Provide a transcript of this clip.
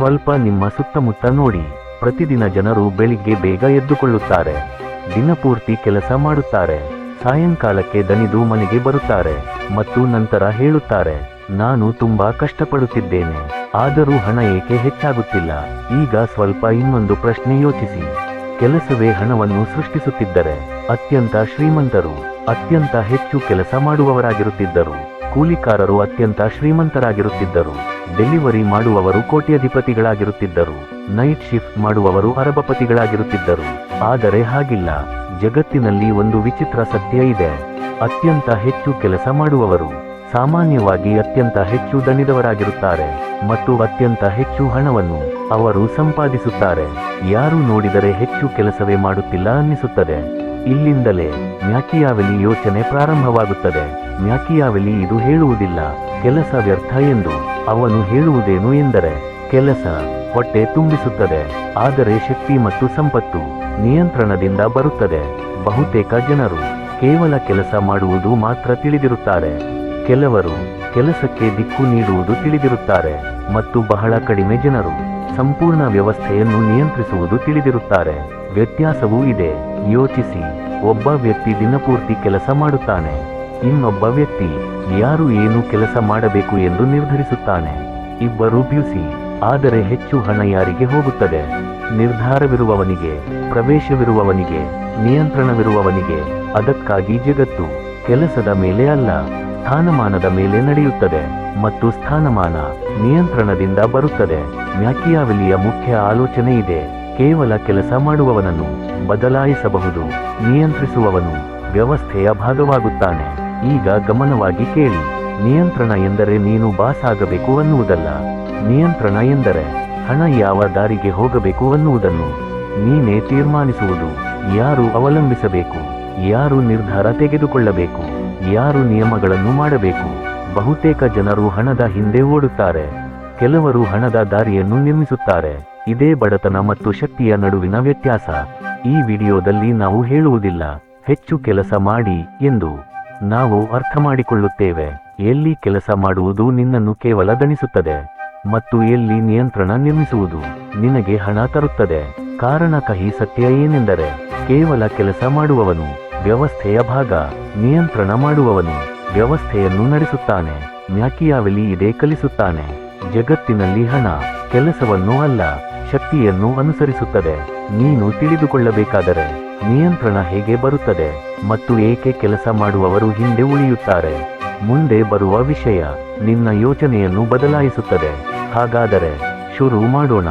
ಸ್ವಲ್ಪ ನಿಮ್ಮ ಸುತ್ತಮುತ್ತ ನೋಡಿ. ಪ್ರತಿದಿನ ಜನರು ಬೆಳಿಗ್ಗೆ ಬೇಗ ಎದ್ದುಕೊಳ್ಳುತ್ತಾರೆ, ದಿನಪೂರ್ತಿ ಕೆಲಸ ಮಾಡುತ್ತಾರೆ, ಸಾಯಂಕಾಲಕ್ಕೆ ದಣಿದು ಮನೆಗೆ ಬರುತ್ತಾರೆ ಮತ್ತು ನಂತರ ಹೇಳುತ್ತಾರೆ, ನಾನು ತುಂಬಾ ಕಷ್ಟಪಡುತ್ತಿದ್ದೇನೆ, ಆದರೂ ಹಣ ಏಕೆ ಹೆಚ್ಚಾಗುತ್ತಿಲ್ಲ. ಈಗ ಸ್ವಲ್ಪ ಇನ್ನೊಂದು ಪ್ರಶ್ನೆ ಯೋಚಿಸಿ. ಕೆಲಸವೇ ಹಣವನ್ನು ಸೃಷ್ಟಿಸುತ್ತಿದ್ದರೆ ಅತ್ಯಂತ ಶ್ರೀಮಂತರು ಅತ್ಯಂತ ಹೆಚ್ಚು ಕೆಲಸ ಮಾಡುವವರಾಗಿರುತ್ತಿದ್ದರು. ಕೂಲಿಕಾರರು ಅತ್ಯಂತ ಶ್ರೀಮಂತರಾಗಿರುತ್ತಿದ್ದರು. ಡೆಲಿವರಿ ಮಾಡುವವರು ಕೋಟ್ಯಧಿಪತಿಗಳಾಗಿರುತ್ತಿದ್ದರು. ನೈಟ್ ಶಿಫ್ಟ್ ಮಾಡುವವರು ಅರಬಪತಿಗಳಾಗಿರುತ್ತಿದ್ದರು. ಆದರೆ ಹಾಗಿಲ್ಲ. ಜಗತ್ತಿನಲ್ಲಿ ಒಂದು ವಿಚಿತ್ರ ಸತ್ಯ ಇದೆ. ಅತ್ಯಂತ ಹೆಚ್ಚು ಕೆಲಸ ಮಾಡುವವರು ಸಾಮಾನ್ಯವಾಗಿ ಅತ್ಯಂತ ಹೆಚ್ಚು ದಣಿದವರಾಗಿರುತ್ತಾರೆ ಮತ್ತು ಅತ್ಯಂತ ಹೆಚ್ಚು ಹಣವನ್ನು ಅವರು ಸಂಪಾದಿಸುತ್ತಾರೆ. ಯಾರು ನೋಡಿದರೆ ಹೆಚ್ಚು ಕೆಲಸವೇ ಮಾಡುತ್ತಿಲ್ಲ ಅನ್ನಿಸುತ್ತದೆ. ಇಲ್ಲಿಂದಲೇ ಮ್ಯಾಕಿಯಾವೆಲಿ ಯೋಚನೆ ಪ್ರಾರಂಭವಾಗುತ್ತದೆ. ಮ್ಯಾಕಿಯಾವೆಲಿ ಇದು ಹೇಳುವುದಿಲ್ಲ ಕೆಲಸ ವ್ಯರ್ಥ ಎಂದು. ಅವನು ಹೇಳುವುದೇನು ಎಂದರೆ, ಕೆಲಸ ಹೊಟ್ಟೆ ತುಂಬಿಸುತ್ತದೆ, ಆದರೆ ಶಕ್ತಿ ಮತ್ತು ಸಂಪತ್ತು ನಿಯಂತ್ರಣದಿಂದ ಬರುತ್ತದೆ. ಬಹುತೇಕ ಜನರು ಕೇವಲ ಕೆಲಸ ಮಾಡುವುದು ಮಾತ್ರ ತಿಳಿದಿರುತ್ತಾರೆ. ಕೆಲವರು ಕೆಲಸಕ್ಕೆ ದಿಕ್ಕು ನೀಡುವುದು ತಿಳಿದಿರುತ್ತಾರೆ ಮತ್ತು ಬಹಳ ಕಡಿಮೆ ಜನರು ಸಂಪೂರ್ಣ ವ್ಯವಸ್ಥೆಯನ್ನು ನಿಯಂತ್ರಿಸುವುದು ತಿಳಿದಿರುತ್ತಾರೆ. ವ್ಯತ್ಯಾಸವೂ ಇದೆ. ಯೋಚಿಸಿ, ಒಬ್ಬ ವ್ಯಕ್ತಿ ದಿನಪೂರ್ತಿ ಕೆಲಸ ಮಾಡುತ್ತಾನೆ, ಇನ್ನೊಬ್ಬ ವ್ಯಕ್ತಿ ಯಾರು ಏನು ಕೆಲಸ ಮಾಡಬೇಕು ಎಂದು ನಿರ್ಧರಿಸುತ್ತಾನೆ. ಇಬ್ಬರೂ ಬ್ಯುಸಿ, ಆದರೆ ಹೆಚ್ಚು ಹಣ ಯಾರಿಗೆ ಹೋಗುತ್ತದೆ? ನಿರ್ಧಾರವಿರುವವನಿಗೆ, ಪ್ರವೇಶವಿರುವವನಿಗೆ, ನಿಯಂತ್ರಣವಿರುವವನಿಗೆ. ಅದಕ್ಕಾಗಿ ಜಗತ್ತು ಕೆಲಸದ ಮೇಲೆ ಅಲ್ಲ, ಸ್ಥಾನಮಾನದ ಮೇಲೆ ನಡೆಯುತ್ತದೆ ಮತ್ತು ಸ್ಥಾನಮಾನ ನಿಯಂತ್ರಣದಿಂದ ಬರುತ್ತದೆ. ಮ್ಯಾಕಿಯಾವೆಲಿಯ ಮುಖ್ಯ ಆಲೋಚನೆ ಇದೆ. ಕೇವಲ ಕೆಲಸ ಮಾಡುವವನನ್ನು ಬದಲಾಯಿಸಬಹುದು, ನಿಯಂತ್ರಿಸುವವನು ವ್ಯವಸ್ಥೆಯ ಭಾಗವಾಗುತ್ತಾನೆ. ಈಗ ಗಮನವಾಗಿ ಕೇಳಿ. ನಿಯಂತ್ರಣ ಎಂದರೆ ನೀನು ಬಾಸ್ ಆಗಬೇಕು ಅನ್ನುವುದಲ್ಲ. ನಿಯಂತ್ರಣ ಎಂದರೆ ಹಣ ಯಾವ ದಾರಿಗೆ ಹೋಗಬೇಕು ಅನ್ನುವುದನ್ನು ನೀನೇ ತೀರ್ಮಾನಿಸುವುದು. ಯಾರು ಅವಲಂಬಿಸಬೇಕು, ಯಾರು ನಿರ್ಧಾರ ತೆಗೆದುಕೊಳ್ಳಬೇಕು, ಯಾರು ನಿಯಮಗಳನ್ನು ಮಾಡಬೇಕು. ಬಹುತೇಕ ಜನರು ಹಣದ ಹಿಂದೆ ಓಡುತ್ತಾರೆ, ಕೆಲವರು ಹಣದ ದಾರಿಯನ್ನು ನಿರ್ಮಿಸುತ್ತಾರೆ. ಇದೇ ಬಡತನ ಮತ್ತು ಶಕ್ತಿಯ ನಡುವಿನ ವ್ಯತ್ಯಾಸ. ಈ ವಿಡಿಯೋದಲ್ಲಿ ನಾವು ಹೇಳುವುದಿಲ್ಲ ಹೆಚ್ಚು ಕೆಲಸ ಮಾಡಿ ಎಂದು. ನಾವು ಅರ್ಥಮಾಡಿಕೊಳ್ಳುತ್ತೇವೆ ಎಲ್ಲಿ ಕೆಲಸ ಮಾಡುವುದು ನಿನ್ನನ್ನು ಕೇವಲ ದಣಿಸುತ್ತದೆ ಮತ್ತು ಎಲ್ಲಿ ನಿಯಂತ್ರಣ ನಿರ್ಮಿಸುವುದು ನಿನಗೆ ಹಣ ತರುತ್ತದೆ. ಕಾರಣ ಕಹಿ ಸತ್ಯ ಏನೆಂದರೆ, ಕೇವಲ ಕೆಲಸ ಮಾಡುವವನು ವ್ಯವಸ್ಥೆಯ ಭಾಗ, ನಿಯಂತ್ರಣ ಮಾಡುವವನು ವ್ಯವಸ್ಥೆಯನ್ನು ನಡೆಸುತ್ತಾನೆ. ಮ್ಯಾಕಿಯಾವೆಲಿ ಇದೇ ಕಲಿಸುತ್ತಾನೆ. ಜಗತ್ತಿನಲ್ಲಿ ಹಣ ಕೆಲಸವನ್ನು ಅಲ್ಲ, ಶಕ್ತಿಯನ್ನು ಅನುಸರಿಸುತ್ತದೆ. ನೀನು ತಿಳಿದುಕೊಳ್ಳಬೇಕಾದರೆ ನಿಯಂತ್ರಣ ಹೇಗೆ ಬರುತ್ತದೆ ಮತ್ತು ಏಕೆ ಕೆಲಸ ಮಾಡುವವರು ಹಿಂದೆ ಉಳಿಯುತ್ತಾರೆ. ಮುಂದೆ ಬರುವ ವಿಷಯ ನಿನ್ನ ಯೋಚನೆಯನ್ನು ಬದಲಾಯಿಸುತ್ತದೆ. ಹಾಗಾದರೆ ಶುರು ಮಾಡೋಣ.